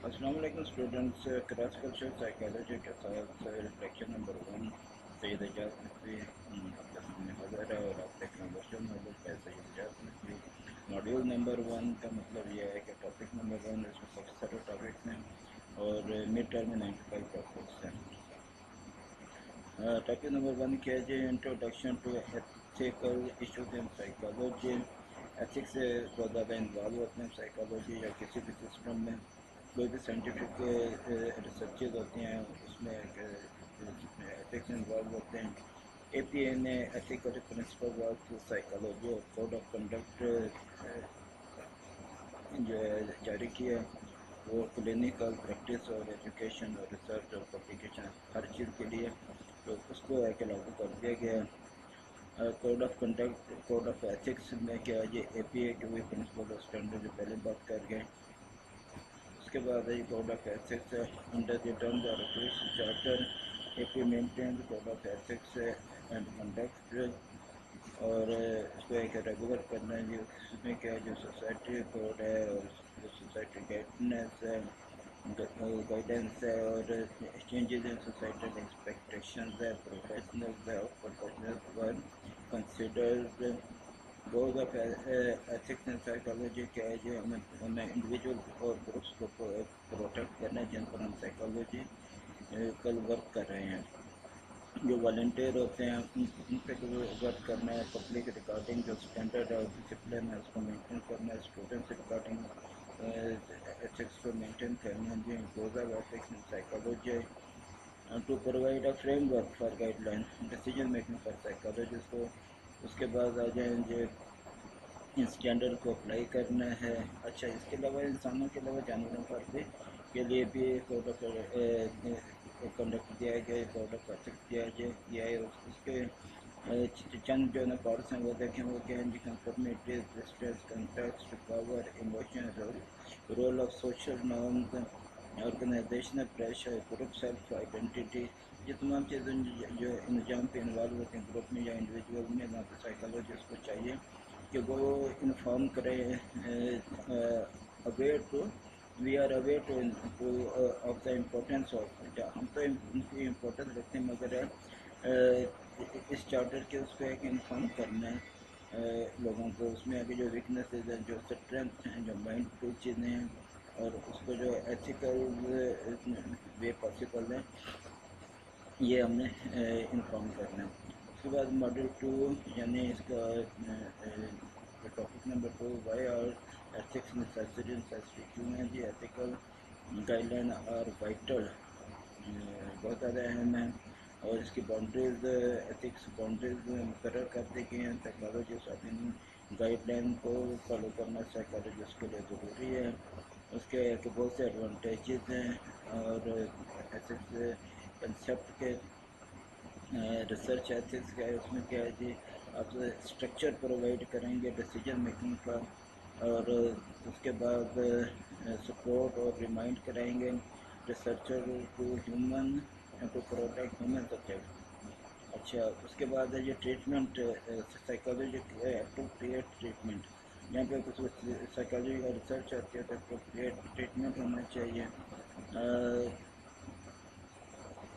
अस्सलाम वालेकुम students. Cross culture psychology के साथ लेक्चर नंबर 1 सैयद एजाज नकवी आपके सामने हाजिर है और आपसे कन्वर्शन मॉडल है सैयद एजाज नकवी। मॉड्यूल नंबर 1 का मतलब ये है कि टॉपिक नंबर 1 इसमें काफ़ी सारे टॉपिक्स हैं और मिड टर्म में 95 टॉपिक्स हैं। टॉपिक नंबर 1 क्या है जी? Introduction to ethical issues in psychology. Ethics से बहुत ज़्यादा इन्वॉल्व होते हैं साइकोलॉजी या किसी भी सिस्टम में। कोई भी साइंटिफिक रिसर्चेज होती हैं उसमें एथिक्स इन्वॉल्व होते हैं। APA ने एथिकल प्रिंसिपल ऑफ साइकोलॉजी और कोड ऑफ कंडक्ट जो है जारी किया। वो क्लिनिकल प्रैक्टिस और एजुकेशन और रिसर्च और पब्लिकेशन हर चीज़ के लिए तो उसको है कि लागू कर दिया गया। Code of conduct code of ethics में क्या है ये APA के वही प्रिंसिपल और स्टैंडर्ड जो पहले बात कर गए। उसके बाद है code of ethics under the terms और charter APA maintain code of ethics and conduct और इसको एक रेगुलर करना है जो इसमें क्या है जो सोसाइटी कोड है और जो सोसाइटी गाइडेंस है और चेंजेस इन सोसाइटी एक्सपेक्टेशंस है प्रोफेशनल्स है और professionals were considered goals of ethics in psychology क्या है जो हमें इंडिविजुअल और ग्रुप्स को प्रोटेक्ट करना है जिन पर हम साइकोलॉजी कल वर्क कर रहे हैं। जो वॉल्टियर होते हैं उन पे वर्क करना है। पब्लिक रिकॉर्डिंग जो स्टैंडर्ड और डिसिप्लिन है उसको मेंटेन करना है। स्टूडेंट्स रिकॉर्डिंग एथिक्स को मेंटेन करना है। जो goals of ethics in psychology to provide a framework for guideline decision making for psychologist को। उसके बाद आ जाएंगे इन स्टैंडर्ड को अप्लाई करना है। अच्छा, इसके अलावा इंसानों के अलावा जानवरों पर भी के लिए भी कोड ऑफ कंडक्ट दिया गया है, कोड ऑफ एथिक्स दिया है। उसके चंद जो ना पार्ट्स हैं वो देखें। वो क्या है? Conformity, distance, context, power, emotion, role of social norms, organizational pressure, group self identity. ये तमाम चीज़ें जो निज़ाम पे इन्वॉल्व होते हैं ग्रुप में या इंडिविजुअल में, वहाँ पे साइकोलॉजिस्ट को चाहिए कि वो इन्फॉर्म करे aware to we are aware to of the importance of. हम तो इनकी इम्पोर्टेंस रखते हैं मगर इस चार्टर के उस पर एक इन्फॉर्म करना है लोगों को। उसमें अभी जो वीकनेसेस हैं, जो स्ट्रेंथ हैं, जो माइंडफुल चीज़ें हैं और उसको जो एथिकल वे पॉसिबल है ये हमने इन्फॉर्म करना है। उसके बाद मॉड्यूल 2 यानी इसका टॉपिक नंबर 2 वाई और एथिक्स नेसेसरी क्यों है जी? एथिकल गाइडलाइन और वाइटल बहुत ज़्यादा अहम है और इसकी बाउंड्रीज एथिक्स बाउंड्रीज मुकर्रर कर दी गई हैं। साइकोलॉजिस्ट अपनी गाइडलाइन को फॉलो करना साइकोलॉजिस्ट के लिए ज़रूरी है। उसके बहुत से एडवांटेजेस हैं और एथिक्स कंसेप्ट के रिसर्च एथिक्स का है। उसमें क्या है जी? आप स्ट्रक्चर प्रोवाइड करेंगे डिसीजन मेकिंग का और उसके बाद सपोर्ट और रिमाइंड कराएंगे researcher to human to protect human subject. अच्छा, उसके बाद है ये ट्रीटमेंट साइकोलॉजी अप्रोप्रिएट ट्रीटमेंट। यहाँ पे कुछ साइकोलॉजी का रिसर्च आती है तो अप्रोप्रिएट ट्रीटमेंट होना चाहिए।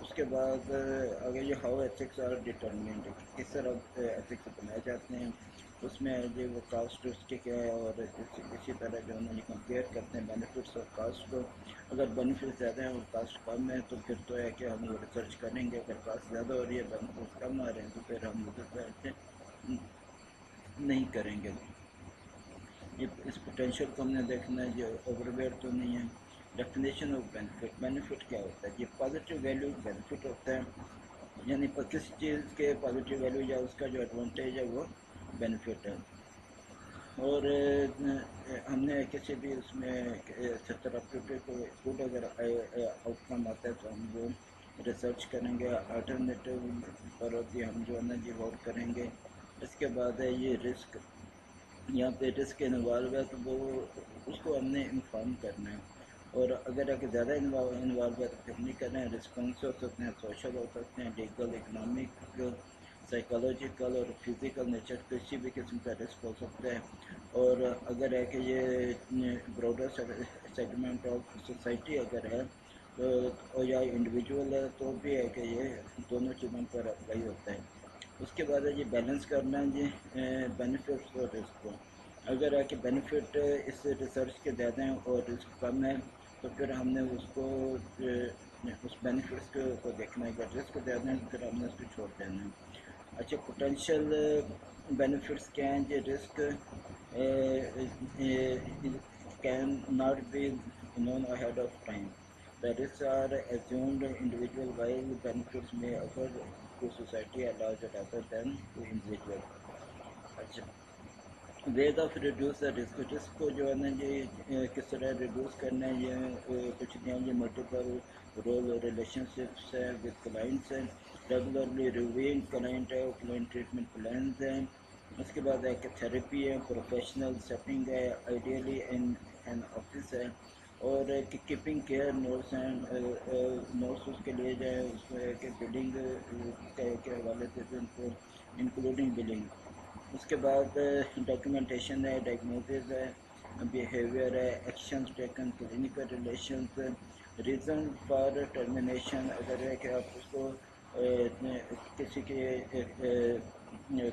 उसके बाद अगर ये हाउ एथिक्स आर डिटर्मिनेंट किस तरह एथिक्स बनाए जाते हैं उसमें जो वो कास्ट उसके क्या है और इसी तरह जो है ये कंपेयर करते हैं बेनिफिट्स और कास्ट को। अगर बेनिफिट ज़्यादा है और कास्ट कम है तो फिर तो है कि हम वो रिसर्च करेंगे। अगर कास्ट ज़्यादा हो रही है बेनिफिट्स कम आ रहे हैं तो फिर हम रिसर्च नहीं करेंगे। ये इस पोटेंशियल को हमने देखना है जो ओवरवेट तो नहीं है। डेफिनेशन ऑफ बेनिफिट, बेनिफिट क्या होता है? ये पॉजिटिव वैल्यू बेनिफिट होता है यानी किसी चीज़ के पॉजिटिव वैल्यू या उसका जो एडवांटेज है वो बेनिफिट है। और हमने किसी भी उसमें थेराप्यूटिक गुड अगर आउटकम आता है तो हम वो रिसर्च करेंगे। अल्टरनेटिव पर भी हम जो है ना जी गौर करेंगे। इसके बाद है ये रिस्क, यहाँ पे रिस्क इन्वॉल्व है तो वो उसको हमने इन्फॉर्म करना है। और अगर ज़्यादा इन्वॉल्व है तो फिर नहीं करना है। रिस्पॉन्स हो सकते हैं, सोशल हो सकते हैं, लीगल, इकनॉमिक, سائیکالوجیکل اور فزیکل نیچر کسی بھی قسم کا رسک ہو سکتا ہے. اور اگر ہے کہ یہ براڈر سیگمنٹ آف سوسائٹی اگر ہے تو یا انڈیویجول ہے تو بھی ہے کہ یہ دونوں چیزوں پر اپلائی ہوتا ہے. اس کے بعد ہے یہ بیلنس کرنا ہے جی بینیفٹس اور رسک کو. اگر ہے کہ بینیفٹ اس ریسرچ کے زیادہ ہیں اور رسک کم ہے تو پھر ہم نے اس کو اس بینیفٹس کو دیکھنا ہے. اگر رسک زیادہ ہیں پھر ہم نے اس کو چھوڑ دینا ہے. اچھا پوٹینشیل بینیفٹس کیا ہیں جی. Risk can not be known ahead of time. The risks are assumed individual while benefits may occur to society at large rather than to individual. اچھا ways of reduce risk. Risk کو جو ہے نا یہ کس طرح ریڈیوس کرنا ہے یہ کچھ دیں یہ ملٹیپل رول ریلیشن شپس ہے ود کلائنٹس ہیں. ریگولرلی ریویوئنگ کلائنٹ ہے کلائنٹ ٹریٹمنٹ پلانز ہیں. اس کے بعد ہے کہ تھیراپی ہے پروفیشنل سیٹنگ ہے آئیڈیلی ان آفس ہے. اور کیپنگ کیئر نوٹس ہیں نوٹس اس کے لیے جائے اس کو ہے کہ بلنگ کے حوالے سے ان کو انکلوڈنگ بلنگ. اس کے بعد ڈاکیومنٹیشن ہے ڈائگنوسز ہے بیہیویئر ہے actions taken clinical relations reason for termination. اگر ہے کہ آپ اس کو کسی کے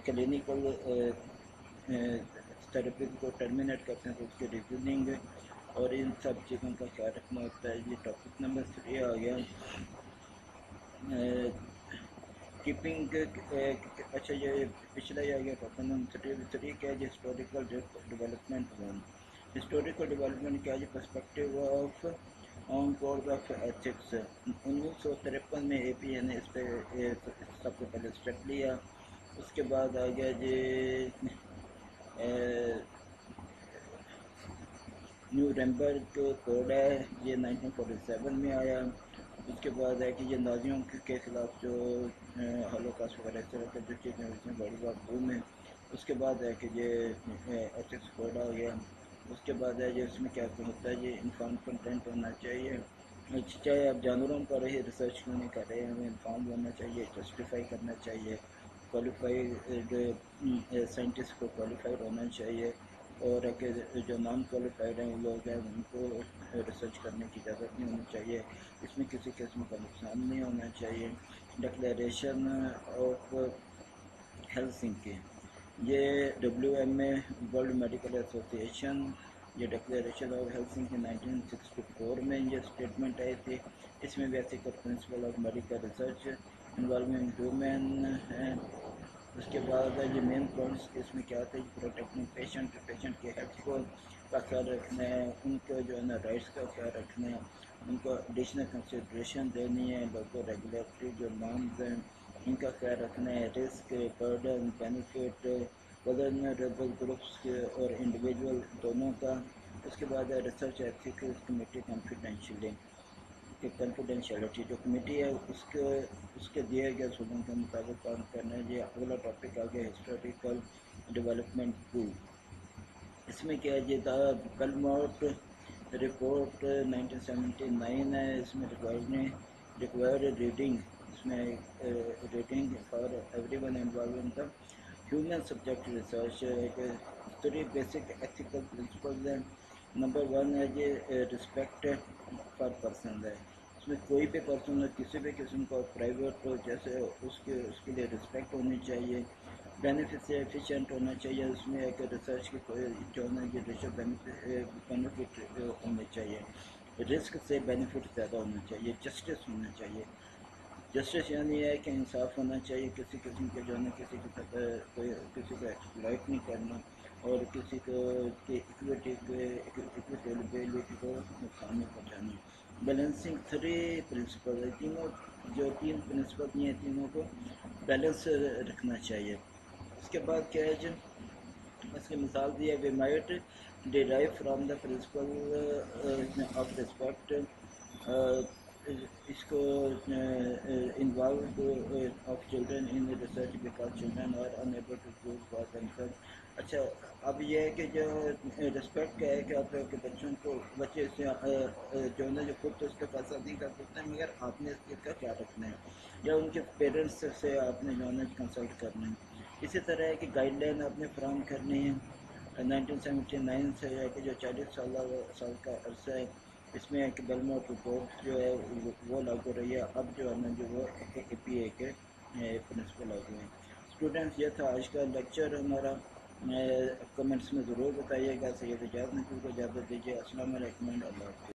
کلینکل تھراپی کو ٹرمینیٹ کرتے ہیں تو اس کے ریزننگ اور ان سب چیزوں کا خیال رکھنا ہوتا ہے. یہ ٹاپک نمبر 3 آ گیا کیپنگ. اچھا یہ پچھلا ہی آ گیا ٹاپک نمبر 3 کیا ہے جی ہسٹوریکل ڈیولپمنٹ 1. ہسٹوریکل ڈیولپمنٹ کیا ہے جی perspective of on course of ethics. 1953 میں اے پی اے نے اس پہ سب سے پہلے اسٹیپ لیا. اس کے بعد آ گیا جی نیورمبرگ کوڈ ہے یہ 1947 میں آیا. اس کے بعد ہے کہ یہ نازیوں کے خلاف جو ہولوکاسٹ وغیرہ اس طرح کے جو چیزیں اس میں بڑی بات بوم ہے. اس کے بعد ہے کہ یہ ایتھکس کوڈ آ گیا. اس کے بعد ہے یہ اس میں کیا ہوتا ہے یہ انفارم کنٹینٹ ہونا چاہیے. چاہے آپ جانوروں پر ہی ریسرچ کیوں نہیں کر رہے ہیں ہمیں انفارم ہونا چاہیے جسٹیفائی کرنا چاہیے کوالیفائڈ سائنٹسٹ کو کوالیفائڈ ہونا چاہیے. اور کہ جو نان کوالیفائڈ ہیں وہ لوگ ہیں ان کو ریسرچ کرنے کی اجازت نہیں ہونی چاہیے. اس میں کسی قسم کا نقصان نہیں ہونا چاہیے. ڈکلیریشن آف ہیلسنکی یہ WMA ورلڈ میڈیکل ایسوسی ایشن یہ ڈکلیریشن آف ہیلسنکی 1964 میں یہ اسٹیٹمنٹ آئی تھی. اس میں basic principle of medical research involving human ہے. اس کے بعد یہ مین پوائنٹس اس میں کیا تھا پروٹیکٹنگ پیشنٹ کے ہیلتھ کو کا خیال رکھنا ہے ان کے جو ہے نا رائٹس کا خیال رکھنا ہے ان کو ایڈیشنل کنسیڈریشن دینی ہے. لوگوں ریگولیٹری جو نارمز ہیں ان کا خیال رکھنا ہے. Risk burden benefit vulnerable groups کے اور انڈیویجول دونوں کا. اس کے بعد ریسرچ ایتھکس کمیٹی کنفیڈینشیلٹی جو کمیٹی ہے اس کے دیے گئے اصولوں کے مطابق کام کرنا ہے. یہ اگلا ٹاپک آ گیا ہسٹوریکل ڈیولپمنٹ 2. اس میں کیا ہے یہ بلمورٹ رپورٹ 1979 ہے. اس میں ریکوائرڈ ریڈنگ اس میں reading for every one involve in the human subject research. 3 basic ethical principles ہیں. نمبر 1 ہے یہ رسپیکٹ فار پرسن ہے. اس میں کوئی بھی پرسن کسی بھی قسم کا پرائیویٹ جیسے اس کے لیے رسپیکٹ ہونی چاہیے. بینیفٹ سے ایفیشینٹ ہونا چاہیے. اس میں ایک ریسرچ کی کوئی جو ہے یہ ریسرچ بینیفٹ ہونے چاہیے. رسک سے بینیفٹ زیادہ ہونا چاہیے. جسٹس ہونا چاہیے. جسٹس یعنی ہے کہ انصاف ہونا چاہیے کسی قسم کے جو ہے نا کسی کو ایکسپلائٹ نہیں کرنا اور کسی کو ایکویٹیبلٹی کو نقصان نہیں پہنچانا. بیلنسنگ 3 پرنسپل ہے. تینوں جو 3 پرنسپل ہیں تینوں کو بیلنس رکھنا چاہیے. اس کے بعد کیا ہے جو اس کی مثال دی ہے we might derive from the principle of respect. اس کو involve involved of children in the research because children are unable to choose for themselves. اچھا اب یہ ہے کہ جو رسپیکٹ کا ہے کہ آپ کے بچوں کو بچے سے جو ہے جو خود تو اس کا فیصلہ نہیں کر سکتے ہیں مگر آپ نے اس چیز کا خیال رکھنا ہے یا ان کے پیرنٹس سے آپ نے جو ہے کنسلٹ کرنا ہے. اسی طرح ہے کہ گائیڈ لائن آپ نے فراہم کرنی ہے. 1979 سے ہے کہ جو 40 سال کا عرصہ ہے اس میں ہے کہ بیلموٹ رپورٹ جو ہے وہ لاگو رہی ہے. اب جو ہے نا جو وہ اے پی اے کے پرنسپل لاگو ہیں. اسٹوڈنٹس یہ تھا آج کا لیکچر ہمارا. کمنٹس میں ضرور بتائیے گا. سید اجازت کو اجازت دیجیے. السلام علیکم. اللہ حافظ.